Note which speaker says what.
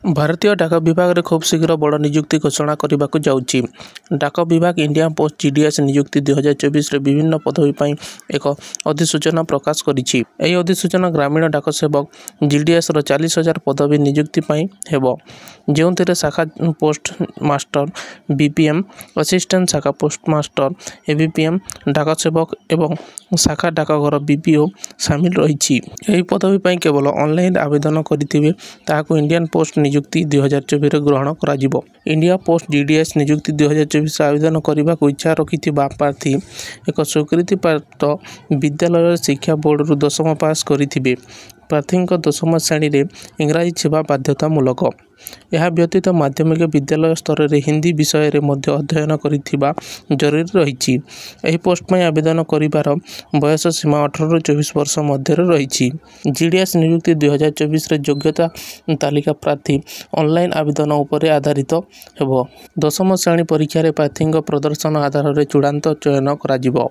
Speaker 1: भारतीय डाक विभाग रे खूब शीघ्र बड़ नियुक्ति घोषणा करने को जाउची। डाक विभाग इंडिया पोस्ट जीडीएस नियुक्ति 2024 रे विभिन्न पदवी पर एक अधिसूचना प्रकाश करिछि। एही अधिसूचना ग्रामीण डाक सेवक जीडीएस रो 40,000 पदवी नियुक्ति पई हेबो, जेउथिरे शाखा पोस्ट मास्टर बीपीएम, असिस्टेंट शाखा पोस्ट मास्टर एबीपीएम, डाक सेवक एवं शाखा डाकघर बीपीओ शामिल रही। एही पदवी पई केवल ऑनलाइन आवेदन करिथिबे ताहाको इंडियन पोस्ट नियुक्ति 2024 ग्रहण करा जिवो। इंडिया पोस्ट जीडीएस नियुक्ति 2024 आवेदन करने को इच्छा रखिथिबा प्रार्थी एक स्वीकृति प्राप्त विद्यालय शिक्षा बोर्ड रु 10th पास करिथिबे। प्रार्थी 10th श्रेणी रे इंग्राजी सेवा बाध्यतामूलक। यह व्यतीत माध्यमिक विद्यालय स्तर में हिंदी विषय रे मध्य अध्ययन करिथिबा जरूरी रही। एही पोस्ट में आवेदन करिबार बयस सीमा 18 ରୁ 24 वर्ष मध्य रही। जीडीएस नियुक्ति 2024 रे योग्यता तालिका प्रार्थी ऑनलाइन आवेदन उपरे आधारित हेबो। 10th श्रेणी परीक्षा रे प्रार्थी प्रदर्शन आधार रे चूड़ांत चयन करा जिवो।